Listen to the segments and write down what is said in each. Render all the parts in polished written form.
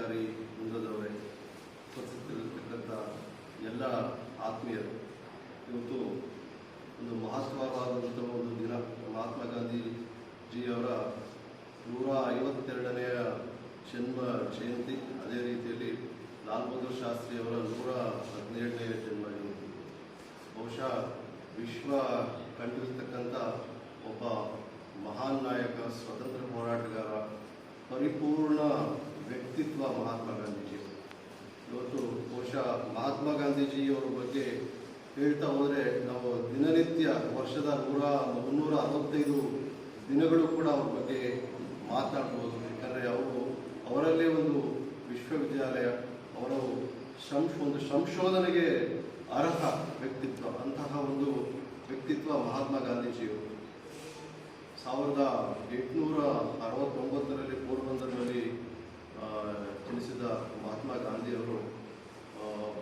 ಬ್ರಹ್ಮಚಾರಿ ಮುಂದದವರೇ, ಉಪಸ್ಥಿತರಿರತಕ್ಕಂಥ ಎಲ್ಲ ಆತ್ಮೀಯರು, ಇವತ್ತು ಒಂದು ಮಹತ್ವವಾದಂಥ ಒಂದು ದಿನ. ಮಹಾತ್ಮ ಗಾಂಧೀಜಿಯವರ 152ನೇಯ ಜನ್ಮ ಜಯಂತಿ. ಅದೇ ರೀತಿಯಲ್ಲಿ ಲಾಲ್ ಬಹದ್ದೂರ್ ಶಾಸ್ತ್ರಿಯವರ 117ನೇ ಜನ್ಮ ಜಯಂತಿ. ಬಹುಶಃ ವಿಶ್ವ ಕಂಡಿರತಕ್ಕಂಥ ಒಬ್ಬ ಮಹಾನ್ ನಾಯಕ, ಸ್ವತಂತ್ರ ಹೋರಾಟಗಾರ, ಪರಿಪೂರ್ಣ ವ್ಯಕ್ತಿತ್ವ ಮಹಾತ್ಮ ಗಾಂಧೀಜಿ. ಇವತ್ತು ಬಹುಶಃ ಮಹಾತ್ಮ ಗಾಂಧೀಜಿಯವರ ಬಗ್ಗೆ ಹೇಳ್ತಾ ಹೋದರೆ ನಾವು ದಿನನಿತ್ಯ ವರ್ಷದ 365 ದಿನಗಳು ಕೂಡ ಅವ್ರ ಬಗ್ಗೆ ಮಾತನಾಡ್ಬೋದು. ಯಾಕಂದರೆ ಅವರಲ್ಲೇ ಒಂದು ವಿಶ್ವವಿದ್ಯಾಲಯ, ಅವರು ಒಂದು ಸಂಶೋಧನೆಗೆ ಅರ್ಹ ವ್ಯಕ್ತಿತ್ವ. ಅಂತಹ ಒಂದು ವ್ಯಕ್ತಿತ್ವ ಮಹಾತ್ಮ ಗಾಂಧೀಜಿಯವರು. 1869ರಲ್ಲಿ ಪೋರ್ಬಂದರ್ನಲ್ಲಿ ಜನಿಸಿದ ಮಹಾತ್ಮ ಗಾಂಧಿಯವರು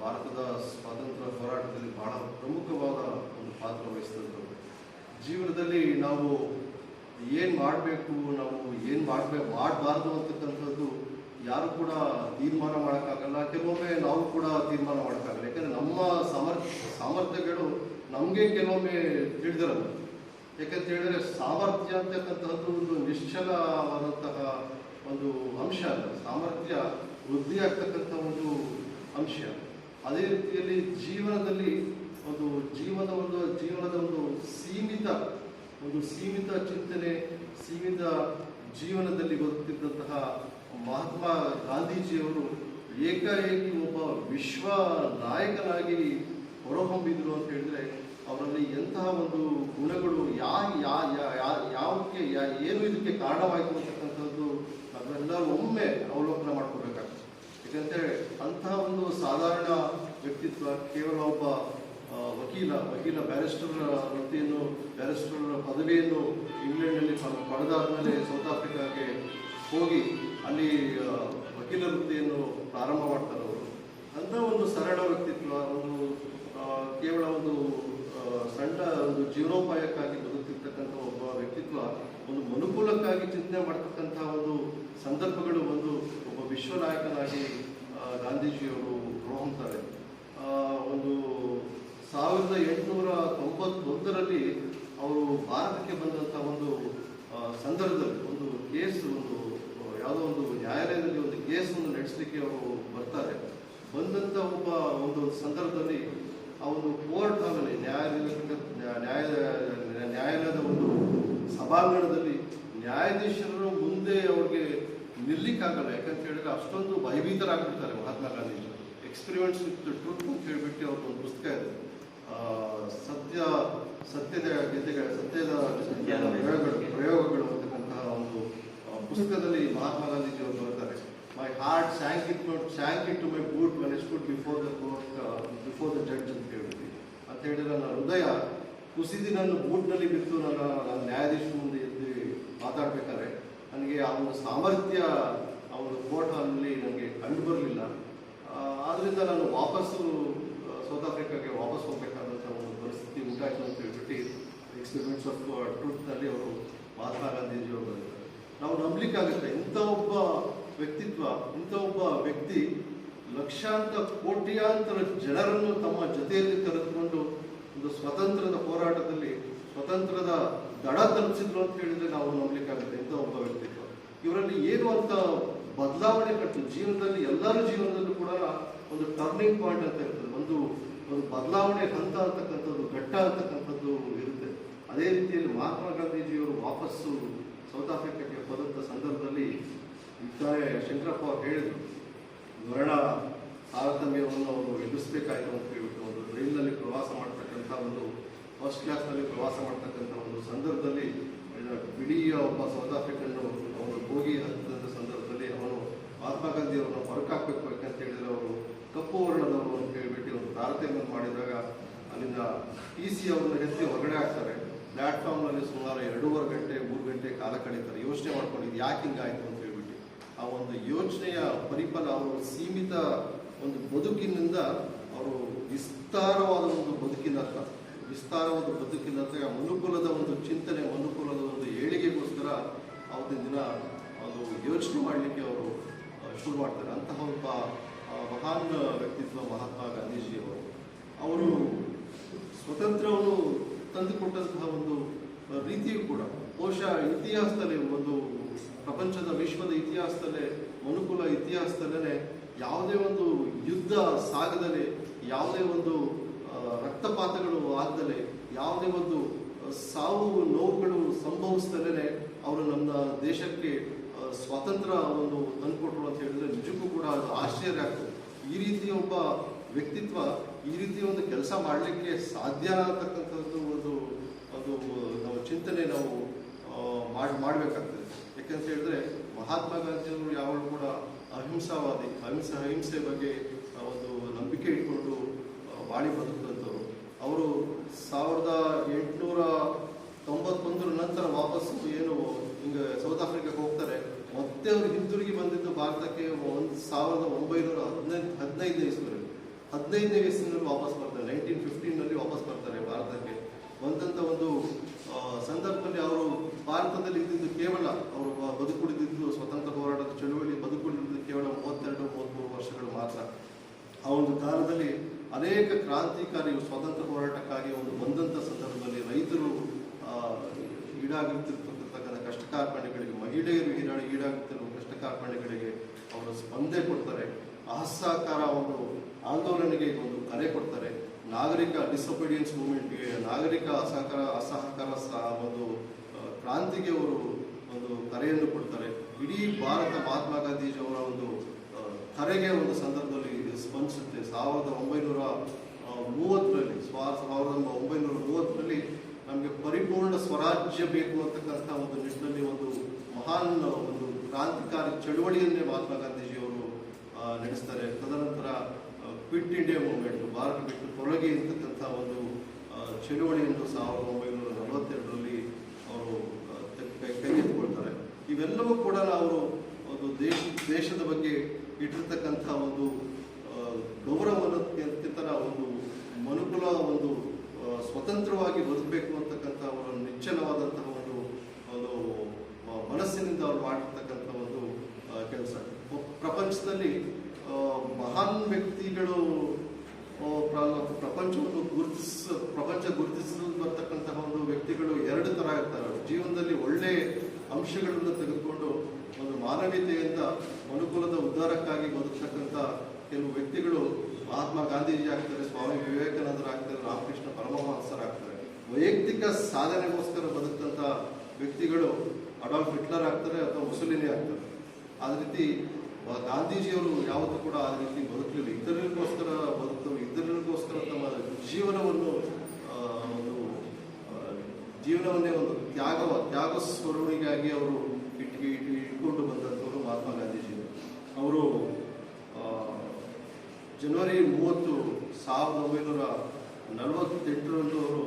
ಭಾರತದ ಸ್ವಾತಂತ್ರ್ಯ ಹೋರಾಟದಲ್ಲಿ ಬಹಳ ಪ್ರಮುಖವಾದ ಒಂದು ಪಾತ್ರ ವಹಿಸಿದಂಥವರು. ಜೀವನದಲ್ಲಿ ನಾವು ಏನು ಮಾಡಬೇಕು, ನಾವು ಏನು ಮಾಡಬಾರ್ದು ಅಂತಕ್ಕಂಥದ್ದು ಯಾರು ಕೂಡ ತೀರ್ಮಾನ ಮಾಡೋಕ್ಕಾಗಲ್ಲ. ಕೆಲವೊಮ್ಮೆ ನಾವು ಕೂಡ ತೀರ್ಮಾನ ಮಾಡೋಕ್ಕಾಗಲ್ಲ. ಯಾಕಂದರೆ ನಮ್ಮ ಸಾಮರ್ಥ್ಯಗಳು ನಮಗೆ ಕೆಲವೊಮ್ಮೆ ತಿಳಿದಿರಲ್ಲ. ಯಾಕಂತ ಹೇಳಿದ್ರೆ ಸಾಮರ್ಥ್ಯ ಅಂತಕ್ಕಂಥದ್ದು ಒಂದು ನಿಶ್ಚಲವಾದಂತಹ ಒಂದು ಅಂಶ ಅಲ್ಲ. ಸಾಮರ್ಥ್ಯ ವೃದ್ಧಿ ಆಗ್ತಕ್ಕಂಥ ಒಂದು ಅಂಶ. ಅದೇ ರೀತಿಯಲ್ಲಿ ಜೀವನದಲ್ಲಿ ಜೀವನದ ಒಂದು ಸೀಮಿತ ಚಿಂತನೆ, ಸೀಮಿತ ಜೀವನದಲ್ಲಿ ಬದುಕುತ್ತಿದ್ದಂತಹ ಮಹಾತ್ಮ ಗಾಂಧೀಜಿಯವರು ಏಕಾಏಕಿ ಒಬ್ಬ ವಿಶ್ವ ನಾಯಕನಾಗಿ ಹೊರಹೊಮ್ಮಿದ್ರು ಅಂತ ಹೇಳಿದ್ರೆ ಅವರಲ್ಲಿ ಎಂತಹ ಒಂದು ಗುಣಗಳು ಏನು ಇದಕ್ಕೆ ಕಾರಣವಾಯಿತು ಅಂತಕ್ಕಂಥದ್ದು ನಾವೆಲ್ಲರೂ ಒಮ್ಮೆ ಅವಲೋಕನ ಮಾಡ್ಕೋಬೇಕಾಗ್ತದೆ. ಯಾಕಂತೇಳಿ ಅಂತಹ ಒಂದು ಸಾಧಾರಣ ವ್ಯಕ್ತಿತ್ವ, ಕೇವಲ ಒಬ್ಬ ವಕೀಲ ಬ್ಯಾರಿಸ್ಟರ್ ಪದವಿಯನ್ನು ಇಂಗ್ಲೆಂಡ್ನಲ್ಲಿ ಪಡೆದಾದ್ಮೇಲೆ ಸೌತ್ ಆಫ್ರಿಕಾಗೆ ಹೋಗಿ ಅಲ್ಲಿ ವಕೀಲ ವೃತ್ತಿಯನ್ನು ಪ್ರಾರಂಭ ಮಾಡ್ತಾರೆ ಅವರು. ಅಂತಹ ಒಂದು ಸರಳ ವ್ಯಕ್ತಿತ್ವ, ಕೇವಲ ಸಣ್ಣ ಜೀವನೋಪಾಯಕ್ಕಾಗಿ ಬದುಕ್ತಿರ್ತಕ್ಕಂಥ ಒಬ್ಬ ವ್ಯಕ್ತಿತ್ವ, ಒಂದು ಮನುಕುಲಕ್ಕಾಗಿ ಚಿಂತನೆ ಮಾಡ್ತಕ್ಕಂಥ ಒಂದು ಸಂದರ್ಭಗಳು ಒಬ್ಬ ವಿಶ್ವ ನಾಯಕನಾಗಿ ಗಾಂಧೀಜಿಯವರು ಹೊರಹೊಮ್ತಾರೆ. 1891ರಲ್ಲಿ ಅವರು ಭಾರತಕ್ಕೆ ಬಂದಂಥ ಒಂದು ಸಂದರ್ಭದಲ್ಲಿ ಒಂದು ಕೇಸು, ಯಾವುದೋ ಒಂದು ನ್ಯಾಯಾಲಯದಲ್ಲಿ ಒಂದು ಕೇಸನ್ನು ನಡೆಸಲಿಕ್ಕೆ ಅವರು ಬರ್ತಾರೆ. ಬಂದಂಥ ಒಂದು ಸಂದರ್ಭದಲ್ಲಿ ಆ ಒಂದು ಕೋರ್ಟ್ ಹಾಲಲ್ಲಿ ನ್ಯಾಯಾಲಯದ ಒಂದು ಸಭಾಂಗಣದಲ್ಲಿ ನ್ಯಾಯಾಧೀಶರ ಮುಂದೆ ಅವ್ರಿಗೆ ನಿಲ್ಲಿಕ್ಕಾಗಲ್ಲ. ಯಾಕಂತ ಹೇಳಿದ್ರೆ ಅಷ್ಟೊಂದು ಭಯಭೀತರಾಗ್ಬಿಡ್ತಾರೆ Mahatma Gandhiji. Experiments with truth ಅಂತ ಹೇಳ್ಬಿಟ್ಟು ಅವ್ರದ್ದು ಒಂದು ಪುಸ್ತಕ ಇದೆ, ಸತ್ಯದ ಪ್ರಯೋಗಗಳು ಅಂತಕ್ಕಂತಹ ಒಂದು ಪುಸ್ತಕದಲ್ಲಿ ಮಹಾತ್ಮ ಗಾಂಧೀಜಿ ಅವರು ಬರ್ತಾರೆ. My heart sank into my boot when I stood before the judge ಅಂತ ಹೇಳ್ಬಿಟ್ಟು ಅಂತ ಹೇಳಿದ್ರೆ ನನ್ನ ಹೃದಯ ಕುಸಿದು ನನ್ನ ಬೂಟ್ನಲ್ಲಿ ಬಿತ್ತು ನನ್ನ ನ್ಯಾಯಾಧೀಶ ಮುಂದೆ ಎದ್ದು ಮಾತಾಡ್ಬೇಕಾದ್ರೆ ನನಗೆ ಆ ಒಂದು ಸಾಮರ್ಥ್ಯ ಆ ಒಂದು ಕೋರ್ಟ್ ಹಾಲ್ನಲ್ಲಿ ನನಗೆ ಕಂಡು ಬರಲಿಲ್ಲ. ಆದ್ದರಿಂದ ನಾನು ವಾಪಸ್ಸು ಸೌತ್ ಆಫ್ರಿಕಾಗೆ ವಾಪಸ್ ಹೋಗಬೇಕಾದಂಥ ಒಂದು ಪರಿಸ್ಥಿತಿ ಉಂಟಾಯಿತು ಅಂತ ಹೇಳ್ಬಿಟ್ಟು ಎಕ್ಸ್ಪೆರಿಮೆಂಟ್ಸ್ ಆಫ್ ಟ್ರೂತ್ನಲ್ಲಿ ಅವರು ಮಹಾತ್ಮ ಗಾಂಧೀಜಿಯವರು ಬಂದಿದ್ದಾರೆ. ನಾವು ನಂಬಲಿಕ್ಕಾಗುತ್ತೆ ಇಂಥ ಒಬ್ಬ ವ್ಯಕ್ತಿತ್ವ, ಇಂಥ ಒಬ್ಬ ವ್ಯಕ್ತಿ ಕೋಟ್ಯಾಂತರ ಜನರನ್ನು ತಮ್ಮ ಜೊತೆಯಲ್ಲಿ ಕರೆದುಕೊಂಡು ಒಂದು ಸ್ವತಂತ್ರದ ಹೋರಾಟದಲ್ಲಿ ಸ್ವತಂತ್ರದ ದಡ ತಲುಪಿಸಿದ್ರು ಅಂತ ಹೇಳಿದ್ರೆ ನಾವು ನಂಬಲಿಕ್ಕಾಗುತ್ತೆ ಇಂಥ ಒಬ್ಬ ವ್ಯಕ್ತಿತ್ವ. ಇವರಲ್ಲಿ ಏನು ಅಂತ ಬದಲಾವಣೆ ಕಂಡು ಜೀವನದಲ್ಲಿ ಎಲ್ಲರ ಜೀವನದಲ್ಲೂ ಕೂಡ ಒಂದು ಟರ್ನಿಂಗ್ ಪಾಯಿಂಟ್ ಅಂತ ಇರ್ತದೆ, ಒಂದು ಬದಲಾವಣೆ ಹಂತ ಅಂತಕ್ಕಂಥದ್ದು, ಘಟ್ಟ ಅಂತಕ್ಕಂಥದ್ದು ಇರುತ್ತೆ. ಅದೇ ರೀತಿಯಲ್ಲಿ ಮಹಾತ್ಮ ಗಾಂಧೀಜಿಯವರು ವಾಪಸ್ಸು ಸೌತ್ ಆಫ್ರಿಕಾಕ್ಕೆ ಹೋದಂಥ ಸಂದರ್ಭದಲ್ಲಿ ಇದ್ದಾರೆ ಶಂಕರಪ್ಪ ಅವರು ಹೇಳಿದರು, ವರ್ಣ ತಾರತಮ್ಯವನ್ನು ಅವರು ಎದುರಿಸಬೇಕಾಯಿತು ಅಂತ ಹೇಳ್ಬಿಟ್ಟು ಒಂದು ರೈಲಿನಲ್ಲಿ ಪ್ರವಾಸ ಮಾಡ್ತಕ್ಕಂಥ ಫಸ್ಟ್ ಕ್ಲಾಸ್ನಲ್ಲಿ ಪ್ರವಾಸ ಮಾಡ್ತಕ್ಕಂಥ ಒಂದು ಸಂದರ್ಭದಲ್ಲಿ ಇಡೀ ಒಬ್ಬ ಸೌತ್ ಆಫ್ರಿಕನ್ ಅವರು ಹೋಗಿ ಹತ್ತಿದಂಥ ಸಂದರ್ಭದಲ್ಲಿ ಅವನು ಮಹಾತ್ಮ ಗಾಂಧಿ ಅವರನ್ನು ಹೊರಕಾಕಬೇಕು. ಯಾಕಂತ ಹೇಳಿದರೆ ಅವರು ಕಪ್ಪು ವರ್ಣದವರು ಅಂತ ಹೇಳ್ಬಿಟ್ಟು ಒಂದು ತಾರತಮ್ಯ ಮಾಡಿದಾಗ ಅಲ್ಲಿಂದ TC ಅವರನ್ನು ಎತ್ತಿ ಹೊರಗಡೆ ಹಾಕ್ತಾರೆ. ಪ್ಲಾಟ್ಫಾರ್ಮ್ನಲ್ಲಿ ಸುಮಾರು 2.5 ಗಂಟೆ 3 ಗಂಟೆ ಕಾಲ ಕಳೀತಾರೆ. ಯೋಚನೆ ಮಾಡ್ಕೊಂಡಿದ್ದು ಯಾಕೆ ಹಿಂಗಾಯಿತು ಅಂತ ಹೇಳ್ಬಿಟ್ಟು ಆ ಒಂದು ಯೋಚನೆಯ ಪರಿಫಲ ಅವರು ಸೀಮಿತ ಒಂದು ಬದುಕಿನಿಂದ ಅವರು ವಿಸ್ತಾರವಾದ ಒಂದು ಬದುಕಿನತ್ತ ಮನುಕುಲದ ಒಂದು ಚಿಂತನೆ, ಮನುಕುಲದ ಒಂದು ಏಳಿಗೆಗೋಸ್ಕರ ಅವತ್ತಿನ ದಿನ ಒಂದು ಯೋಚನೆ ಮಾಡಲಿಕ್ಕೆ ಅವರು ಶುರು ಮಾಡ್ತಾರೆ. ಅಂತಹ ಒಬ್ಬ ಮಹಾನ್ ವ್ಯಕ್ತಿತ್ವ ಮಹಾತ್ಮ ಗಾಂಧೀಜಿಯವರು. ಅವರು ಸ್ವತಂತ್ರವನ್ನು ತಂದುಕೊಟ್ಟಂತಹ ಒಂದು ರೀತಿಯೂ ಕೂಡ ಬಹುಶಃ ಇತಿಹಾಸದಲ್ಲೇ, ಒಂದು ಪ್ರಪಂಚದ ವಿಶ್ವದ ಇತಿಹಾಸದಲ್ಲೇ, ಮನುಕುಲ ಇತಿಹಾಸದಲ್ಲೇ ಯಾವುದೇ ಒಂದು ಯುದ್ಧ ಸಾಗದಲೇ, ಯಾವುದೇ ಒಂದು ರಕ್ತಪಾತಗಳು ಆಗದಲೇ, ಯಾವುದೇ ಒಂದು ಸಾವು ನೋವುಗಳು ಸಂಭವಿಸ್ದಲೇ ಅವರು ನಮ್ಮ ದೇಶಕ್ಕೆ ಸ್ವಾತಂತ್ರ್ಯ ಒಂದು ತಂದುಕೊಟ್ರು ಅಂತ ಹೇಳಿದ್ರೆ ನಿಜಕ್ಕೂ ಕೂಡ ಅದು ಆಶ್ಚರ್ಯ ಆಗ್ತದೆ. ಈ ರೀತಿಯ ಒಬ್ಬ ವ್ಯಕ್ತಿತ್ವ ಈ ರೀತಿ ಒಂದು ಕೆಲಸ ಮಾಡಲಿಕ್ಕೆ ಸಾಧ್ಯ ಅಂತಕ್ಕಂಥದ್ದು ಒಂದು ನಾವು ಚಿಂತನೆ ನಾವು ಮಾಡಬೇಕಾಗ್ತದೆ. ಯಾಕಂತ ಹೇಳಿದ್ರೆ ಮಹಾತ್ಮ ಗಾಂಧಿಯವರು ಯಾವಾಗಲೂ ಕೂಡ ಅಹಿಂಸಾವಾದಿ, ಅಹಿಂಸೆ ಬಗ್ಗೆ ಒಂದು ನಂಬಿಕೆ ಇಟ್ಕೊಂಡು ಬಾಳಿ ಬದುಕಿದಂಥವ್ರು. ಅವರು 1891 ನಂತರ ವಾಪಸ್ಸು ಏನು ಹಿಂಗೆ ಸೌತ್ ಆಫ್ರಿಕಾಕ್ಕೆ ಹೋಗ್ತಾರೆ. ಮತ್ತೆ ಅವರು ಹಿಂತಿರುಗಿ ಬಂದಿದ್ದು ಭಾರತಕ್ಕೆ 1915ನೇ ಇಸ್ವಿಯಲ್ಲಿ, 15ನೇ ಇಸ್ವಿನಲ್ಲಿ ವಾಪಸ್ ಬರ್ತಾರೆ. 1915ನಲ್ಲಿ ವಾಪಸ್ ಬರ್ತಾರೆ ಭಾರತಕ್ಕೆ. ಬಂದಂಥ ಒಂದು ಸಂದರ್ಭದಲ್ಲಿ ಅವರು ಭಾರತದಲ್ಲಿ ಇದ್ದಿದ್ದು ಕೇವಲ ಅವರು ಬದುಕುಳಿದಿದ್ದು ಸ್ವತಂತ್ರ ಹೋರಾಟದ ಚಳುವಳಿ ಬದುಕುಳಿದಿದ್ದು ಕೇವಲ 32-33 ವರ್ಷಗಳು ಮಾತ್ರ. ಆ ಒಂದು ಕಾಲದಲ್ಲಿ ಅನೇಕ ಕ್ರಾಂತಿಕಾರಿ ಸ್ವತಂತ್ರ ಹೋರಾಟಕ್ಕಾಗಿ ಒಂದು ಬಂದಂಥ ಸಂದರ್ಭದಲ್ಲಿ ರೈತರು ಈಡಾಗುತ್ತಿರ್ತಕ್ಕಂಥ ಕಷ್ಟ ಕಾರ್ಪಣ್ಯಗಳಿಗೆ, ಮಹಿಳೆಯರು ಈಡಾಗುತ್ತಿರುವ ಕಷ್ಟ ಕಾರ್ಪಣ್ಯಗಳಿಗೆ ಅವರು ಸ್ಪಂದನೆ ಕೊಡ್ತಾರೆ. ಅಸಹಕಾರ ಒಂದು ಆಂದೋಲನೆಗೆ ಒಂದು ಕರೆ ಕೊಡ್ತಾರೆ. ನಾಗರಿಕ ಡಿಸೊಬಿಡಿಯನ್ಸ್ ಮೂವ್ಮೆಂಟ್ಗೆ, ನಾಗರಿಕ ಅಸಹಕಾರ ಒಂದು ಕ್ರಾಂತಿಗೆ ಅವರು ಒಂದು ಕರೆಯನ್ನು ಕೊಡ್ತಾರೆ. ಇಡೀ ಭಾರತ ಮಹಾತ್ಮ ಗಾಂಧೀಜಿ ಅವರ ಒಂದು ಕರೆಗೆ ಒಂದು ಸಂದರ್ಭದಲ್ಲಿ ಸ್ಪಂದಿಸುತ್ತೆ. 1930ರಲ್ಲಿ ನಮಗೆ ಪರಿಪೂರ್ಣ ಸ್ವರಾಜ್ಯ ಬೇಕು ಅಂತಕ್ಕಂಥ ಒಂದು ನಿಟ್ಟಿನಲ್ಲಿ ಒಂದು ಮಹಾನ್ ಒಂದು ಕ್ರಾಂತಿಕಾರಿ ಚಳುವಳಿಯನ್ನೇ ಮಹಾತ್ಮ ಗಾಂಧೀಜಿಯವರು ನಡೆಸ್ತಾರೆ. ತದನಂತರ ಕ್ವಿಟ್ ಇಂಡಿಯಾ ಮೂವ್ಮೆಂಟ್, ಭಾರತ ಬಿಟ್ಟು ತೊಲಗಿ ಅಂತಕ್ಕಂಥ ಒಂದು ಚಳುವಳಿಯನ್ನು 1942ರಲ್ಲಿ ಅವರು ಕೈಗೆತ್ತಿಕೊಳ್ತಾರೆ. ಇವೆಲ್ಲವೂ ಕೂಡ ಅವರು ಒಂದು ದೇಶದ ಬಗ್ಗೆ ಇಟ್ಟಿರ್ತಕ್ಕಂಥ ಒಂದು ಗೌರವಕ್ಕಿಂತ ಒಂದು ಮನುಕುಲ ಒಂದು ಸ್ವತಂತ್ರವಾಗಿ ಬದುಕಬೇಕು ಅಂತಕ್ಕಂಥ ಅವರ ನಿಶ್ಚಲವಾದಂತಹ ಒಂದು ಮನಸ್ಸಿನಿಂದ ಅವರು ಮಾಡಿರ್ತಕ್ಕಂಥ ಒಂದು ಕೆಲಸ. ಪ್ರಪಂಚದಲ್ಲಿ ಮಹಾನ್ ವ್ಯಕ್ತಿಗಳು ಪ್ರಪಂಚ ಗುರುತಿಸಲು ಬರ್ತಕ್ಕಂತಹ ಒಂದು ವ್ಯಕ್ತಿಗಳು ಎರಡು ಥರ ಇರ್ತಾರೆ. ಜೀವನದಲ್ಲಿ ಒಳ್ಳೆ ಅಂಶಗಳನ್ನು ತೆಗೆದುಕೊಂಡು ಒಂದು ಮಾನವೀಯತೆಯಿಂದ ಮನುಕುಲದ ಉದ್ಧಾರಕ್ಕಾಗಿ ಬದುಕ್ತಕ್ಕಂಥ ಕೆಲವು ವ್ಯಕ್ತಿಗಳು ಮಹಾತ್ಮ ಗಾಂಧೀಜಿ ಆಗ್ತಾರೆ, ಸ್ವಾಮಿ ವಿವೇಕಾನಂದರಾಗ್ತಾರೆ, ರಾಮಕೃಷ್ಣ ಪರಮಹಂಸರಾಗ್ತಾರೆ. ವೈಯಕ್ತಿಕ ಸಾಧನೆಗೋಸ್ಕರ ಬದುಕಂಥ ವ್ಯಕ್ತಿಗಳು ಅಡಾಲ್ಫ್ ಹಿಟ್ಲರ್ ಆಗ್ತಾರೆ ಅಥವಾ ಮುಸಲಿನಿ ಆಗ್ತಾರೆ. ಅದೇ ರೀತಿ ಗಾಂಧೀಜಿಯವರು ಯಾವತ್ತೂ ಕೂಡ ಆ ರೀತಿ ಬದುಕಲಿಲ್ಲ. ಇತರರಿಗೋಸ್ಕರ ಬದುಕಲು, ಇತರರಿಗೋಸ್ಕರ ತಮ್ಮ ಜೀವನವನ್ನೇ ಒಂದು ತ್ಯಾಗ ಸ್ವರೂಪಿಗಾಗಿ ಅವರು ಇಟ್ಕೊಂಡು ಬಂದಂಥವರು ಮಹಾತ್ಮ ಗಾಂಧೀಜಿ. ಅವರು ಜನವರಿ 30, 1948ರಂದು ಅವರು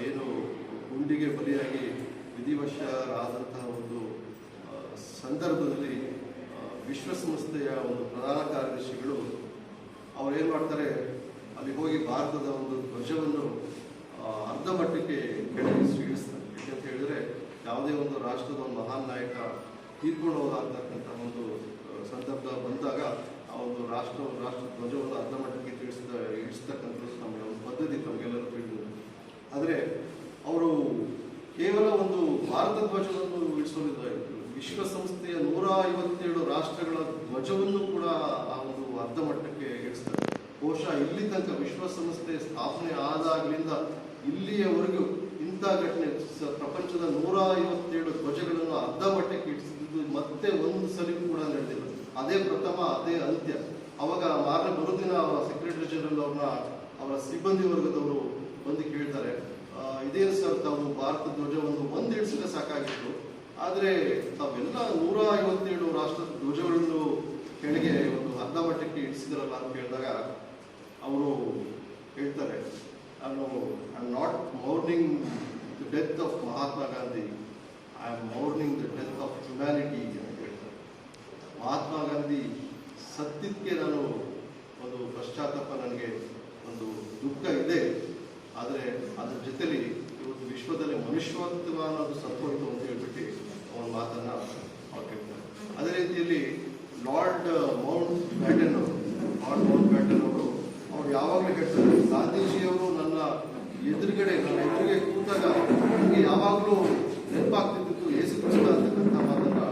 ಏನು ಗುಂಡಿಗೆ ಬಲಿಯಾಗಿ ವಿಧಿವಶರಾದಂತಹ ಒಂದು ಸಂದರ್ಭದಲ್ಲಿ ವಿಶ್ವಸಂಸ್ಥೆಯ ಒಂದು ಪ್ರಧಾನ ಕಾರ್ಯದರ್ಶಿಗಳು ಅವರೇನು ಮಾಡ್ತಾರೆ, ಅಲ್ಲಿ ಹೋಗಿ ಭಾರತದ ಒಂದು ಧ್ವಜವನ್ನು ಅರ್ಧ ಮಟ್ಟಕ್ಕೆ ಕೆಳಗೆ ಇಳಿಸ್ತಾರೆ. ಯಾಕಂತ ಹೇಳಿದ್ರೆ ಯಾವುದೇ ಒಂದು ರಾಷ್ಟ್ರದ ಒಂದು ಮಹಾನ್ ನಾಯಕ ತೀರ್ಕೊಂಡು ಹೋದಾಗ್ತಕ್ಕಂಥ ಒಂದು ಸಂದರ್ಭ ಬಂದಾಗ ಆ ಒಂದು ರಾಷ್ಟ್ರ ಧ್ವಜವನ್ನು ಅರ್ಧ ಮಟ್ಟಕ್ಕೆ ಇಳಿಸ್ತಕ್ಕಂಥದ್ದು ನಮಗೆ ಒಂದು ಪದ್ಧತಿ ತಮಗೆಲ್ಲರೂ ತಿಳಿದಿದೆ. ಆದರೆ ಅವರು ಕೇವಲ ಒಂದು ಭಾರತ ಧ್ವಜವನ್ನು ಇಳಿಸೋದಿಲ್ಲ, ವಿಶ್ವಸಂಸ್ಥೆಯ 157 ರಾಷ್ಟ್ರಗಳ ಧ್ವಜವನ್ನು ಕೂಡ ಆ ಒಂದು ಅರ್ಧ ಮಟ್ಟಕ್ಕೆ ಇಳಿಸ್ತಾರೆ. ಬಹುಶಃ ಇಲ್ಲಿ ತನಕ ವಿಶ್ವಸಂಸ್ಥೆ ಸ್ಥಾಪನೆ ಆದಾಗಲಿಂದ ಇಲ್ಲಿಯವರೆಗೂ ಇಂಥ ಘಟನೆ ಪ್ರಪಂಚದ 157 ಧ್ವಜಗಳನ್ನು ಅರ್ಧ ಮಟ್ಟಕ್ಕೆ ಇಳಿಸಿದ್ದು ಮತ್ತೆ ಒಂದು ಸಲ ಕೂಡ ನಡೆದಿಲ್ಲ. ಅದೇ ಪ್ರಥಮ, ಅದೇ ಅಂತ್ಯ. ಅವಾಗ ಮಾರನೇ ಮರುದಿನ ಸೆಕ್ರೆಟರಿ ಜನರಲ್ ಅವರ ಸಿಬ್ಬಂದಿ ವರ್ಗದವರು ಬಂದು ಕೇಳ್ತಾರೆ, ಇದೇನು ಸರ್, ತಾವು ಭಾರತ ಧ್ವಜವನ್ನು ಒಂದು ಇಳಿಸಿದ್ರೆ ಸಾಕಾಗಿತ್ತು, ಆದರೆ ತಾವೆಲ್ಲ 157 ರಾಷ್ಟ್ರದ ಧ್ವಜಗಳನ್ನು ಕೆಳಗೆ ಒಂದು ಅರ್ಧ ಮಟ್ಟಕ್ಕೆ ಇಳಿಸಿದ್ರಲ್ಲ ಅಂತ ಹೇಳಿದಾಗ ಅವರು ಹೇಳ್ತಾರೆ, I am not ಮೌರ್ನಿಂಗ್ the death of Mahatma Gandhi, I am ಮೌರ್ನಿಂಗ್ the death of humanity ಅಂತ ಹೇಳ್ತಾರೆ. ಮಹಾತ್ಮ ಗಾಂಧಿ ಸತ್ಯಕ್ಕೆ ನಾನು ಒಂದು ಪಶ್ಚಾತ್ತಾಪ, ನನಗೆ ಒಂದು ದುಃಖ ಇದೆ, ಆದರೆ ಅದರ ಜೊತೆಲಿ ಇವತ್ತು ವಿಶ್ವದಲ್ಲಿ ಮನುಷ್ಯತ್ವ ಅನ್ನೋದು ಸತ್ತೋಯ್ತು ಅಂತ ಹೇಳ್ಬಿಟ್ಟು ಅವನ ಮಾತನ್ನು ಅವ್ರು ಕೇಳ್ತಾರೆ. ಅದೇ ರೀತಿಯಲ್ಲಿ ಲಾರ್ಡ್ ಮೌಂಟ್ ಬ್ಯಾಟನ್ ಅವರು ಅವ್ರು ಯಾವಾಗಲೂ ಹೇಳ್ತಾರೆ, ಗಾಂಧೀಜಿಯವರು ನನ್ನ ಎದುರಿಗೆ ಕೂತಾಗ ನನಗೆ ಯಾವಾಗಲೂ ನೆನಪಾಗ್ತಿದ್ದು ಯೇಸು ಕ್ರಿಸ್ತ ಅಂತಕ್ಕಂಥ ಮಾತನ್ನ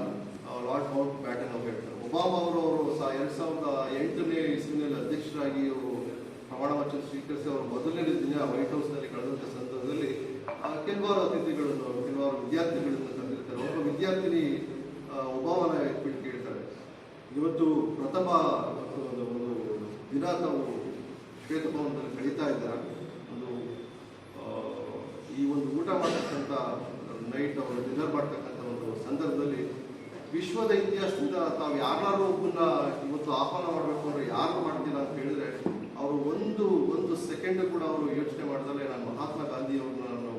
ಲಾರ್ಡ್ ಮೌಂಟ್ ಬ್ಯಾಟನ್ ಅವರು ಹೇಳ್ತಾರೆ. ಒಬಾಮಾ ಅವರು 2008ನೇ ಇಸ್ವಿನಲ್ಲಿ ಅಧ್ಯಕ್ಷರಾಗಿ ಅವರು ಪ್ರಮಾಣ ವಚನ ಸ್ವೀಕರಿಸಿ ಅವರು ಮೊದಲನೇ ದಿನ ವೈಟ್ ಹೌಸ್ನಲ್ಲಿ ಕಳೆದಂಥ ಸಂದರ್ಭದಲ್ಲಿ ಕೆಲವಾರು ಅತಿಥಿಗಳನ್ನು, ಕೆಲವಾರು ವಿದ್ಯಾರ್ಥಿಗಳನ್ನು ತಂದಿರ್ತಾರೆ. ಒಬ್ಬ ವಿದ್ಯಾರ್ಥಿನಿ ಒಬಾಮನ ಇಟ್ಬಿಟ್ಟು ಕೇಳ್ತಾರೆ, ಇವತ್ತು ಪ್ರಥಮ ಒಂದು ದಿನ ತಾವು ಶ್ವೇತಭವನದಲ್ಲಿ ಕಳೀತಾ ಇದ್ದಾರೆ, ಈ ಒಂದು ಊಟ ಮಾಡ್ತಕ್ಕಂಥ ನೈಟ್ ಅವರು ಡಿನ್ನರ್ ಮಾಡ್ತಕ್ಕಂಥ ಒಂದು ಸಂದರ್ಭದಲ್ಲಿ ವಿಶ್ವದ ಇತಿಹಾಸದಿಂದ ತಾವು ಯಾರು ಒಬ್ಬನ್ನ ಇವತ್ತು ಆಹ್ವಾನ ಮಾಡಬೇಕು ಅಂದ್ರೆ ಯಾರು ಮಾಡ್ತೀರಾ ಅಂತ ಹೇಳಿದ್ರೆ ಅವರು ಒಂದು ಸೆಕೆಂಡ್ ಕೂಡ ಅವರು ಯೋಚನೆ ಮಾಡಿದ್ರೆ ನಾನು ಮಹಾತ್ಮ ಗಾಂಧಿ ಅವ್ರನ್ನ ನಾನು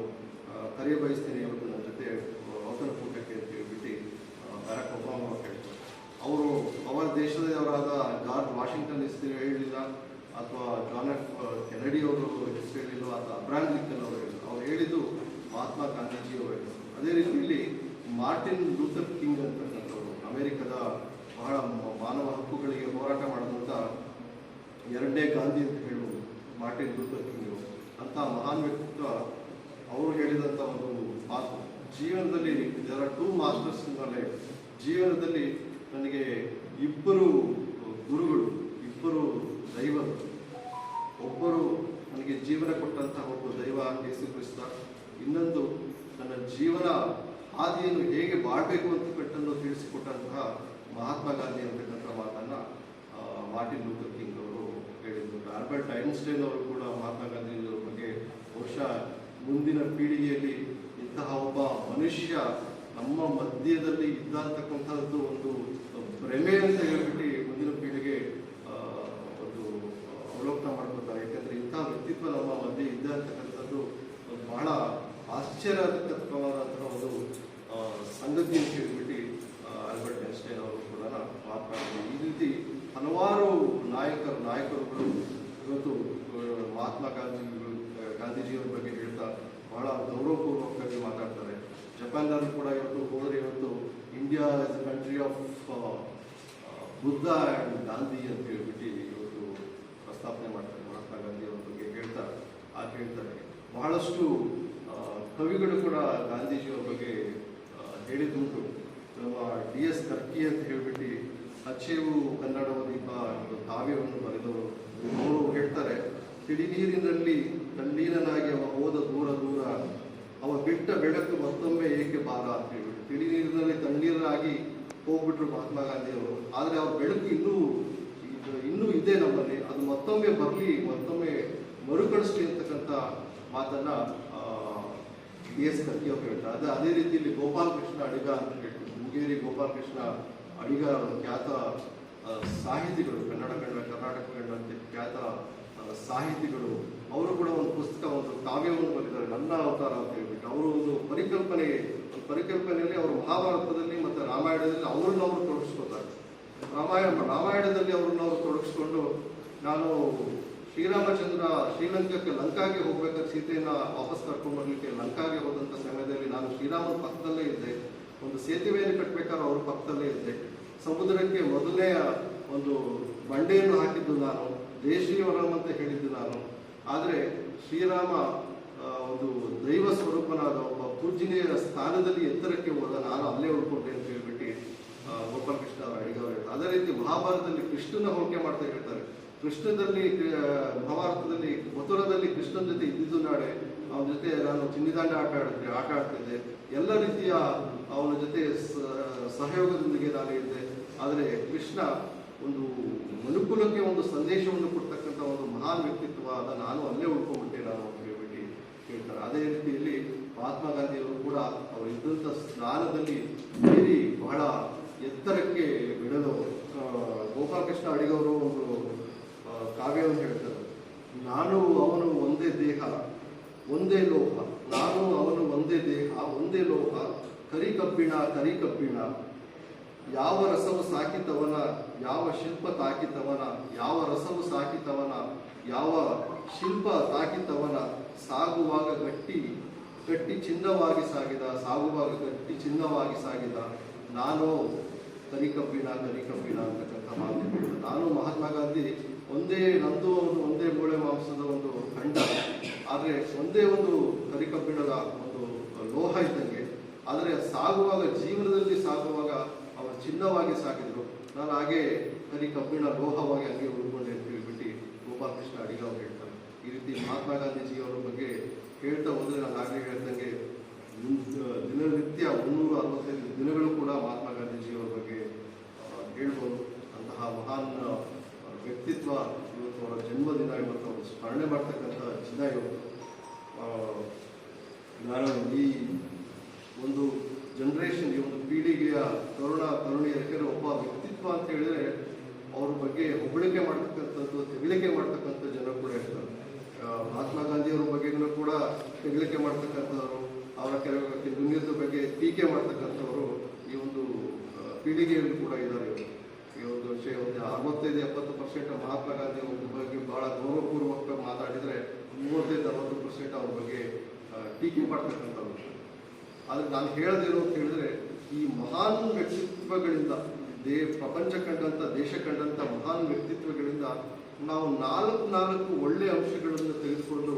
ಕರೆಯ ಬಯಸ್ತೀನಿ ಇವತ್ತು ನನ್ನ ಜೊತೆ ಔತಣ ಕೂಟಕ್ಕೆ ಅಂತ ಹೇಳ್ಬಿಟ್ಟು ಬರಾಕ್ ಒಬಾಮಾ ಅವರು ಹೇಳ್ತಾರೆ. ಅವರು ಅವರ ದೇಶದವರಾದ ಜಾರ್ಜ್ ವಾಷಿಂಗ್ಟನ್ ಹೆಸರು ಹೇಳಲಿಲ್ಲ, ಅಥವಾ ಜಾನ್ ಎಫ್ ಕೆನಡಿ ಅವರು ಹೆಸರು ಹೇಳಿಲ್ಲ, ಅಥವಾ ಅಬ್ರಹಾಂ ಲಿಂಕನ್ ಅವರು ಹೇಳಿಲ್ಲ. ಅವ್ರು ಹೇಳಿದ್ದು ಮಹಾತ್ಮ ಗಾಂಧೀಜಿ ಅವರು ಹೇಳಿದ್ರು. ಅದೇ ರೀತಿಯಲ್ಲಿ ಮಾರ್ಟಿನ್ ಲೂಥರ್ ಕಿಂಗ್ ಅಂತಕ್ಕಂಥವ್ರು ಅಮೆರಿಕದ ಬಹಳ ಮಾನವ ಹಕ್ಕುಗಳಿಗೆ ಹೋರಾಟ ಮಾಡಿದಂಥ ಎರಡನೇ ಗಾಂಧಿ ಅಂತ ಹೇಳ್ಬೋದು ಮಾರ್ಟಿನ್ ಲೂಥರ್ ಕಿಂಗ್ ಅಂತ ಮಹಾನ್ ವ್ಯಕ್ತಿತ್ವ. ಅವರು ಹೇಳಿದಂಥ ಒಂದು ಮಾತು, ಜೀವನದಲ್ಲಿ ಇದರ 2 ಮಾಸ್ಟರ್ಸ್ ಮೇಲೆ ಜೀವನದಲ್ಲಿ ನನಗೆ ಇಬ್ಬರು ಗುರುಗಳು, ಇಬ್ಬರು ದೈವರು. ಒಬ್ಬರು ನನಗೆ ಜೀವನ ಕೊಟ್ಟಂತಹ ಒಬ್ಬ ದೈವ ಯೇಸು ಕ್ರಿಸ್ತ, ಇನ್ನೊಂದು ನನ್ನ ಜೀವನ ಹಾದಿಯನ್ನು ಹೇಗೆ ಬಾಳಬೇಕು ಅಂತಕ್ಕಂಥದ್ದು ತಿಳಿಸಿಕೊಟ್ಟಂತಹ ಮಹಾತ್ಮ ಗಾಂಧಿ ಅಂತಕ್ಕಂಥ ಮಾತನ್ನ ಮಾರ್ಟಿನ್ ಲೂಥರ್ ಕಿಂಗ್ ಅವರು ಹೇಳಿದರು. ಆಲ್ಬರ್ಟ್ ಐನ್ಸ್ಟೈನ್ ಅವರು ಕೂಡ ಮಹಾತ್ಮ ಗಾಂಧಿಯವರ ಬಗ್ಗೆ ಬಹುಶಃ ಮುಂದಿನ ಪೀಳಿಗೆಯಲ್ಲಿ ಇಂತಹ ಒಬ್ಬ ಮನುಷ್ಯ ನಮ್ಮ ಮಧ್ಯದಲ್ಲಿ ಇದ್ದಂತಕ್ಕಂಥದ್ದು ಒಂದು ಭ್ರಮೆ ಅಂತ ಹೇಳ್ಬಿಟ್ಟು ಮುಂದಿನ ಪೀಳಿಗೆ ಒಂದು ಅವಲೋಕನ ಮಾಡ್ಕೊತಾರೆ. ಯಾಕಂದ್ರೆ ಇಂತಹ ವ್ಯಕ್ತಿತ್ವ ನಮ್ಮ ಮಧ್ಯೆ ಇದ್ದ ಅಂತಕ್ಕಂಥದ್ದು ಬಹಳ ಆಶ್ಚರ್ಯಕರವಾದಂತಹ ಒಂದು ಸಂಗತಿ ಅಂತ ಹೇಳ್ಬಿಟ್ಟು ಆಲ್ಬರ್ಟ್ ಐನ್ಸ್ಟೈನ್ ಅವರು ಕೂಡ ಮಾತನಾಡಿದ್ದಾರೆ. ಈ ರೀತಿ ಹಲವಾರು ನಾಯಕರುಗಳು ಇವತ್ತು ಮಹಾತ್ಮ ಗಾಂಧೀಜಿಯವರ ಬಗ್ಗೆ ಹೇಳ್ತಾ ಬಹಳ ಗೌರವಪೂರ್ವಕವಾಗಿ ಮಾತಾಡ್ತಾರೆ. ಜಪಾನ್ನಲ್ಲಿ ಕೂಡ ಇವತ್ತು ಹೋದರೆ ಇವತ್ತು India is a country of Buddha and Gandhi ಅಂತ ಹೇಳ್ಬಿಟ್ಟು ಇವತ್ತು ಪ್ರಸ್ತಾಪನೆ ಮಾಡ್ತಾರೆ. ಮಹಾತ್ಮ ಗಾಂಧಿ ಅವರ ಬಗ್ಗೆ ಹೇಳ್ತಾರೆ. ಬಹಳಷ್ಟು ಕವಿಗಳು ಕೂಡ ಗಾಂಧೀಜಿಯವರ ಬಗ್ಗೆ ಹೇಳಿದ್ದುಂಟು. ನಮ್ಮ DS ಕರ್ಕಿ ಅಂತ ಹೇಳ್ಬಿಟ್ಟು ಅಚ್ಚೇವು ಕನ್ನಡವ ದೀಪ ಕಾವ್ಯವನ್ನು ಬರೆದವರು. ಅವರು ಹೇಳ್ತಾರೆ, ತಿಳಿನೀರಿನಲ್ಲಿ ತಣ್ಣೀರನಾಗಿ ಅವ ಹೋದ ದೂರ ದೂರ, ಅವ ಬಿಟ್ಟ ಬೆಳಕು ಮತ್ತೊಮ್ಮೆ ಏಕೆ ಬಾರ ಅಂತ ಹೇಳ್ಬಿಟ್ಟು. ತಿಳಿನೀರಿನಲ್ಲಿ ತಣ್ಣೀರಾಗಿ ಹೋಗ್ಬಿಟ್ರು ಮಹಾತ್ಮ ಗಾಂಧಿಯವರು, ಆದರೆ ಅವ್ರ ಬೆಳಕು ಇನ್ನೂ ಇದೆ ನಮ್ಮಲ್ಲಿ, ಅದು ಮತ್ತೊಮ್ಮೆ ಬರಲಿ, ಮತ್ತೊಮ್ಮೆ ಮರುಕಳಿಸ್ಲಿ ಅಂತಕ್ಕಂಥ ಮಾತನ್ನ DS ಕರ್ಕಿ ಅವರು ಹೇಳ್ತಾರೆ. ಅದೇ ರೀತಿಯಲ್ಲಿ ಗೋಪಾಲಕೃಷ್ಣ ಅಡಿಗ ಅಂತ ಹೇಳ್ತಾರೆ. ಶೃಂಗೇರಿ ಗೋಪಾಲಕೃಷ್ಣ ಅಡಿಗ ಖ್ಯಾತ ಸಾಹಿತಿಗಳು, ಕರ್ನಾಟಕ ಕಂಡಂತೆ ಖ್ಯಾತ ಸಾಹಿತಿಗಳು. ಅವರು ಕೂಡ ಒಂದು ಪುಸ್ತಕ, ಒಂದು ಕಾವ್ಯವನ್ನು ಬರೆದಿದ್ದಾರೆ, ನನ್ನ ಅವತಾರ ಅಂತ ಹೇಳ್ಬಿಟ್ಟು. ಅವರು ಒಂದು ಪರಿಕಲ್ಪನೆಯಲ್ಲಿ ಅವರು ಮಹಾಭಾರತದಲ್ಲಿ ಮತ್ತು ರಾಮಾಯಣದಲ್ಲಿ ಅವ್ರನ್ನವರು ತೊಡಗಿಸ್ಕೊತಾರೆ. ರಾಮಾಯಣದಲ್ಲಿ ಅವ್ರನ್ನವರು ತೊಡಗಿಸ್ಕೊಂಡು, ನಾನು ಶ್ರೀರಾಮಚಂದ್ರ ಲಂಕಾಗೆ ಹೋಗ್ಬೇಕಾದ್ರೆ ಸೀತೆಯನ್ನ ವಾಪಸ್ ಕರ್ಕೊಂಡು ಬರ್ಲಿಕ್ಕೆ ಲಂಕಾಗೆ ಹೋದಂಥ ಸಮಯದಲ್ಲಿ ನಾನು ಶ್ರೀರಾಮನ ಪಕ್ಕದಲ್ಲೇ ಇದ್ದೆ. ಒಂದು ಸೇತುವೆಯನ್ನು ಕಟ್ಟಬೇಕಾದ್ರೆ ಅವ್ರ ಪಕ್ಕದಲ್ಲೇ ಇದ್ದೆ. ಸಮುದ್ರಕ್ಕೆ ಮೊದಲನೇ ಒಂದು ಬಂಡೆಯನ್ನು ಹಾಕಿದ್ದು ನಾನು, ದೇಶೀಯವರಂ ಅಂತ ಹೇಳಿದ್ದು ನಾನು. ಆದರೆ ಶ್ರೀರಾಮ ಒಂದು ದೈವ ಸ್ವರೂಪನಾದ ಒಬ್ಬ ಪೂಜನೀಯ ಸ್ಥಾನದಲ್ಲಿ ಎತ್ತರಕ್ಕೆ ಹೋದ, ನಾನು ಅಲ್ಲೇ ಉಳ್ಕೊಂಡೆ ಅಂತ ಹೇಳ್ಬಿಟ್ಟು ಗೋಪಾಲಕೃಷ್ಣ ಅವರ ಅಡಿಗವರು ಹೇಳ್ತಾರೆ. ಅದೇ ರೀತಿ ಮಹಾಭಾರತದಲ್ಲಿ ಕೃಷ್ಣನ ಹೋಲಿಕೆ ಮಾಡ್ತಾ ಹೇಳ್ತಾರೆ. ಮಹಾಭಾರತದಲ್ಲಿ ಮಥುರದಲ್ಲಿ ಕೃಷ್ಣನ ಜೊತೆ ಇದ್ದಿದ್ದು ನಾಡೆ, ಅವನ ಜೊತೆ ನಾನು ಚಿನ್ನಿದಾಂಡ ಆಟ ಆಡ್ತಿದ್ದೆ, ಎಲ್ಲ ರೀತಿಯ ಅವನ ಜೊತೆ ಸಹಯೋಗದೊಂದಿಗೆ ನಾನು ಇದ್ದೆ. ಆದರೆ ಕೃಷ್ಣ ಒಂದು ಮನುಕುಲಕ್ಕೆ ಒಂದು ಸಂದೇಶವನ್ನು ಕೊಡ್ತಕ್ಕಂಥ ಒಂದು ಮಹಾನ್ ವ್ಯಕ್ತಿತ್ವ, ನಾನು ಅಲ್ಲೇ ಉಳ್ಕೊಂಡ್ಬಿಟ್ಟೆ ನಾನು ಅಂತ ಹೇಳ್ಬಿಟ್ಟು ಹೇಳ್ತಾರೆ. ಅದೇ ರೀತಿಯಲ್ಲಿ ಮಹಾತ್ಮ ಗಾಂಧಿಯವರು ಕೂಡ ಅವರು ಇದ್ದಂಥ ಸ್ಥಾನದಲ್ಲಿ ಮೀರಿ ಬಹಳ ಎತ್ತರಕ್ಕೆ ಬೆಳೆದವರು. ಗೋಪಾಲಕೃಷ್ಣ ಅಡಿಗವರು ಒಂದು ಕಾವ್ಯವನ್ನು ಹೇಳ್ತಾರೆ, ನಾನು ಅವನು ಒಂದೇ ದೇಹ ಒಂದೇ ಲೋಹ, ನಾನು ಅವನು ಒಂದೇ ದೇಹ ಒಂದೇ ಲೋಹ, ಕರಿಕಬ್ಬಿಣ ಯಾವ ರಸವು ಸಾಕಿತವನ, ಯಾವ ಶಿಲ್ಪ ತಾಕಿತವನ, ಯಾವ ರಸವು ಸಾಕಿತವನ, ಯಾವ ಶಿಲ್ಪ ತಾಕಿತವನ, ಸಾಗುವಾಗ ಗಟ್ಟಿ ಚಿನ್ನವಾಗಿ ಸಾಗಿದ, ನಾನು ಕರಿ ಕಬ್ಬಿಣ ಅಂತಕ್ಕಂಥ ಮಾತು ಹೇಳಿದ್ರು. ನಾನು ಮಹಾತ್ಮ ಗಾಂಧಿ ನಂದು ಒಂದೇ ಮೂಳೆ ಮಾಂಸದ ಒಂದು ಖಂಡ, ಆದರೆ ಒಂದೇ ಒಂದು ಕರಿ ಕಬ್ಬಿಣದ ಒಂದು ಲೋಹ ಇದ್ದಂಗೆ. ಆದರೆ ಸಾಗುವಾಗ, ಜೀವನದಲ್ಲಿ ಸಾಗುವಾಗ ಅವರು ಚಿನ್ನವಾಗಿ ಸಾಗಿದ್ರು, ನಾನು ಹಾಗೆ ಕರಿ ಕಬ್ಬಿಣ ಲೋಹವಾಗಿ ಹಂಗೆ ಉಳ್ಕೊಂಡೆ ಅಂತ ಹೇಳ್ಬಿಟ್ಟು ಗೋಪಾಲಕೃಷ್ಣ ಅಡಿಗ ಅವರು ಹೇಳ್ತಾರೆ. ಈ ರೀತಿ ಮಹಾತ್ಮ ಗಾಂಧೀಜಿಯವರ ಬಗ್ಗೆ ಹೇಳ್ತಾ ಹೋದ್ರೆ ನಾನು ಆಗಲೇ ಹೇಳ್ದಂಗೆ ದಿನನಿತ್ಯ 365 ದಿನಗಳು ಕೂಡ ಮಹಾತ್ಮ ಗಾಂಧೀಜಿಯವರ ಬಗ್ಗೆ ಹೇಳ್ಬೋದು. ಅಂತಹ ಮಹಾನ್ ವ್ಯಕ್ತಿತ್ವ ಇವತ್ತು ಅವರ ಜನ್ಮದಿನ, ಇವತ್ತು ಅವರು ಸ್ಮರಣೆ ಮಾಡ್ತಕ್ಕಂಥ ದಿನ ಇವತ್ತು. ನಾನು ಈ ಒಂದು ಜನರೇಷನ್, ಈ ಒಂದು ಪೀಳಿಗೆಯ ತರುಣಿಯರಿಗೆ ಒಬ್ಬ ವ್ಯಕ್ತಿತ್ವ ಅಂತ ಹೇಳಿದ್ರೆ ಅವ್ರ ಬಗ್ಗೆ ಹೊಗಳಿಕೆ ಮಾಡ್ತಕ್ಕಂಥದ್ದು, ತೆಗಳಿಕೆ ಮಾಡ್ತಕ್ಕಂಥ ಜನ ಕೂಡ ಇರ್ತಾರೆ. ಮಹಾತ್ಮ ಗಾಂಧಿಯವರ ಬಗ್ಗೆನೂ ಕೂಡ ತೆಗಳಿಕೆ ಮಾಡ್ತಕ್ಕಂಥವ್ರು, ಅವರ ದುನಿಯದ ಬಗ್ಗೆ ಟೀಕೆ ಮಾಡ್ತಕ್ಕಂಥವರು ಈ ಒಂದು ಪೀಳಿಗೆಯಲ್ಲಿ ಕೂಡ ಇದ್ದಾರೆ. ಈ ಒಂದು ವಿಷಯ 65-70% ಮಹಾತ್ಮ ಗಾಂಧಿ ಅವ್ರ ಬಗ್ಗೆ ಬಹಳ ಗೌರವಪೂರ್ವಕ ಮಾತಾಡಿದರೆ 35-60% ಅವ್ರ ಬಗ್ಗೆ ಟೀಕೆ ಮಾಡ್ತಕ್ಕಂಥವ್ರು. ಆದರೆ ನಾನು ಹೇಳೋದೇನು ಅಂತ ಹೇಳಿದ್ರೆ, ಈ ಮಹಾನ್ ವ್ಯಕ್ತಿತ್ವಗಳಿಂದ, ಪ್ರಪಂಚ ಕಂಡಂಥ, ದೇಶ ಕಂಡಂಥ ಮಹಾನ್ ವ್ಯಕ್ತಿತ್ವಗಳಿಂದ ನಾವು 4 ಒಳ್ಳೆಯ ಅಂಶಗಳನ್ನು ತೆಗೆದುಕೊಂಡು,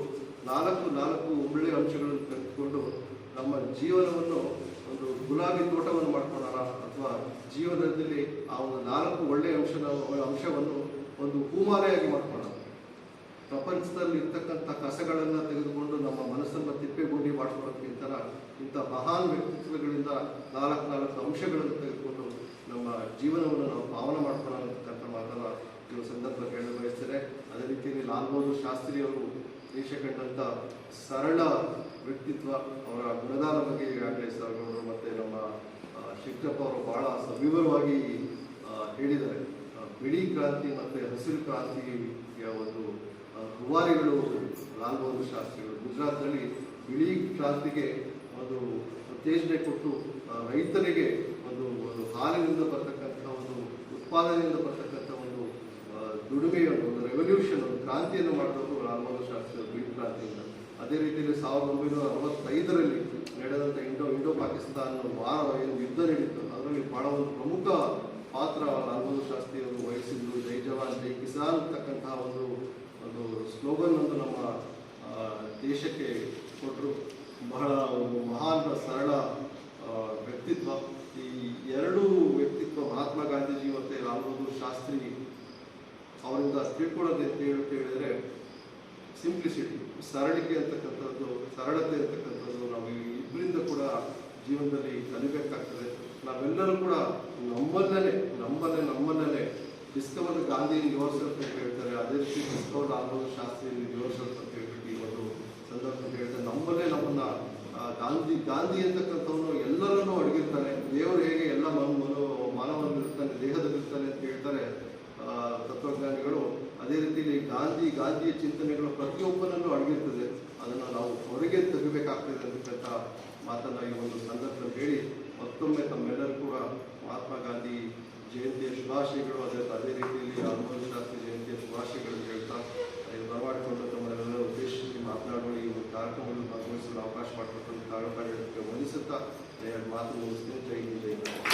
4 ಒಳ್ಳೆಯ ಅಂಶಗಳನ್ನು ತೆಗೆದುಕೊಂಡು ನಮ್ಮ ಜೀವನವನ್ನು ಒಂದು ಗುಲಾಬಿ ತೋಟವನ್ನು ಮಾಡ್ಕೊಳ್ಳೋಣ, ಅಥವಾ ಜೀವನದಲ್ಲಿ ಆ ಒಂದು 4 ಒಳ್ಳೆಯ ಅಂಶವನ್ನು ಒಂದು ಹೂಮಾಲೆಯಾಗಿ ಮಾಡ್ಕೊಳ್ಳೋಣ. ಪ್ರಪಂಚದಲ್ಲಿ ಇರ್ತಕ್ಕಂಥ ಕಸಗಳನ್ನು ತೆಗೆದುಕೊಂಡು ನಮ್ಮ ಮನಸ್ಸನ್ನು ತಿಪ್ಪೆಗುಂಡಿ ಮಾಡ್ಕೊಳ್ಳೋದಕ್ಕಿಂತ ಇಂಥ ಮಹಾನ್ ವ್ಯಕ್ತಿತ್ವಗಳಿಂದ 4 ಅಂಶಗಳನ್ನು ತೆಗೆದುಕೊಂಡು ನಮ್ಮ ಜೀವನವನ್ನು ನಾವು ಪಾವನ ಮಾಡ್ಕೊಳ್ಳೋಣ ಅಂತಕ್ಕಂಥ ಮಾತನ್ನು ಈ ಸಂದರ್ಭ ಹೇಳ ಬಯಸ್ತೇನೆ. ಅದೇ ರೀತಿಯಲ್ಲಿ ಲಾಲ್ ಬಹದ್ದೂರ್ ಶಾಸ್ತ್ರಿ ಅವರು ದೇಶ ಕಂಡಂಥ ಸರಳ ವ್ಯಕ್ತಿತ್ವ, ಅವರ ಗುಣಗಾನ ಬಗ್ಗೆ ಈಗಾಗಲೇ ಸರ್ಗೌಡರು ಮತ್ತು ನಮ್ಮ ಶಿಕ್ಷಪ್ಪ ಅವರು ಬಹಳ ಸವಿವರವಾಗಿ ಹೇಳಿದ್ದಾರೆ. ಬಿಳಿ ಕ್ರಾಂತಿ ಮತ್ತು ಹಸಿರು ಕ್ರಾಂತಿಯ ಒಂದು ರೂವಾರಿಗಳು ಲಾಲ್ ಬಹದ್ದೂರ್ ಶಾಸ್ತ್ರಿಗಳು. ಗುಜರಾತ್ನಲ್ಲಿ ಬಿಳಿ ಕ್ರಾಂತಿಗೆ ಒಂದು ಉತ್ತೇಜನೆ ಕೊಟ್ಟು ರೈತರಿಗೆ ಒಂದು ಹಾಲಿನಿಂದ ಬರ್ತಕ್ಕಂಥ ಒಂದು ಉತ್ಪಾದನೆಯಿಂದ ಬರ್ತಕ್ಕಂಥ ಒಂದು ದುಡಿಮೆಯನ್ನು, ಒಂದು ರೆವಲ್ಯೂಷನ್, ಒಂದು ಕ್ರಾಂತಿಯನ್ನು ಮಾಡಿದವರು ಲಾಲ್ ಬಹದ್ದೂರ್ ಶಾಸ್ತ್ರಿ ಬಿಳಿ ಕ್ರಾಂತಿಯಿಂದ. ಅದೇ ರೀತಿಯಲ್ಲಿ 1965ರಲ್ಲಿ ನಡೆದಂಥ ಇಂಡೋ ಪಾಕಿಸ್ತಾನ ಏನು ಯುದ್ಧ ನಡೀತು, ಅದರಲ್ಲಿ ಬಹಳ ಒಂದು ಪ್ರಮುಖ ಪಾತ್ರ ಲಾಲ್ ಬಹದ್ದೂರ್ ಶಾಸ್ತ್ರಿ ಅವರು ವಹಿಸಿದ್ರು. ಜೈ ಜವಾನ್ ಜೈ ಕಿಸಾನ್ ಅಂತಕ್ಕಂತಹ ಒಂದು ಸ್ಲೋಗನ್ ಒಂದು ನಮ್ಮ ದೇಶಕ್ಕೆ ಕೊಟ್ಟರು. ಬಹಳ ಒಂದು ಮಹಾನ್ ಸರಳ ವ್ಯಕ್ತಿತ್ವ. ಈ 2 ವ್ಯಕ್ತಿತ್ವ, ಮಹಾತ್ಮ ಗಾಂಧೀಜಿ ಮತ್ತು ಲಾಲ್ ಬಹದ್ದೂರ್ ಶಾಸ್ತ್ರಿ ಅವರಿಂದ ತಿಳ್ಕೊಳ್ಳೋದು ಅಂತ ಹೇಳಿದ್ರೆ ಸಿಂಪ್ಲಿಸಿಟಿ, ಸರಳತೆ ಅಂತಕ್ಕಂಥದ್ದು ನಾವು ಇಬ್ಬರಿಂದ ಕೂಡ ಜೀವನದಲ್ಲಿ ಕಲಿಬೇಕಾಗ್ತದೆ. ನಾವೆಲ್ಲರೂ ಕೂಡ ನಮ್ಮನ್ನೇ ಡಿಸ್ಕವರ್ ಗಾಂಧಿ ಯುವರ್ಸೆಲ್ಫ್ ಅಂತ ಹೇಳ್ತಾರೆ, ಅದೇ ರೀತಿ ಡಿಸ್ಕವರ್ ಲಾಲ್ ಬಹದ್ದೂರ್ ಶಾಸ್ತ್ರಿ ಯುವರ್ಸೆಲ್ಫ್ ಅಂತ ಹೇಳ್ಬಿಟ್ಟು ಈ ಒಂದು ಸಂದರ್ಭದಲ್ಲಿ ಹೇಳ್ತಾರೆ. ನಮ್ಮನ್ನ ಗಾಂಧಿ ಅಂತಕ್ಕಂಥವನು ಎಲ್ಲರನ್ನೂ ಅಡಗಿರ್ತಾನೆ. ದೇವರು ಹೇಗೆ ಎಲ್ಲ ಮಾನವನಿರ್ತಾನೆ, ದೇಹದಲ್ಲಿರ್ತಾನೆ ಅಂತ ಹೇಳ್ತಾರೆ ತತ್ವಜ್ಞಾನಿಗಳು. ಅದೇ ರೀತಿಯಲ್ಲಿ ಗಾಂಧಿಯ ಚಿಂತನೆಗಳು ಪ್ರತಿಯೊಬ್ಬನಲ್ಲೂ ಅಡಗಿರ್ತದೆ. ಅದನ್ನು ನಾವು ಹೊರಗೆ ತೆಗಿಬೇಕಾಗ್ತದೆ ಅಂತಕ್ಕಂಥ ಮಾತನ್ನು ಈ ಒಂದು ಸಂದರ್ಭದಲ್ಲಿ ಹೇಳಿ, ಮತ್ತೊಮ್ಮೆ ತಮ್ಮೆಲ್ಲರೂ ಕೂಡ ಮಹಾತ್ಮ ಗಾಂಧಿ ಜಯಂತಿಯ ಶುಭಾಶಯಗಳು, ಅದೇ ರೀತಿಯಲ್ಲಿ ಲಾಲ್ ಬಹದ್ದೂರ್ ಶಾಸ್ತ್ರಿ ಜಯಂತಿಯ ಶುಭಾಶಯಗಳನ್ನು ಹೇಳ್ತಾ ಬರಮಾಡಿಕೊಂಡು ತಮ್ಮೆಲ್ಲರ ಉದ್ದೇಶಿಸಿ ಮಾತನಾಡುವ ಈ ಒಂದು ಕಾರ್ಯಕ್ರಮದಲ್ಲಿ ಭಾಗವಹಿಸಲು ಅವಕಾಶ ಮಾಡಿಕೊಟ್ಟು ಕಾರ್ಯಕ್ರಮಕ್ಕೆ ವಂದಿಸುತ್ತಾ ಮಾತು ಮುಗಿಸ್ತೇನೆ. ಜೈ ಹಿಂದ್, ಜೈ ಭಾರತ್.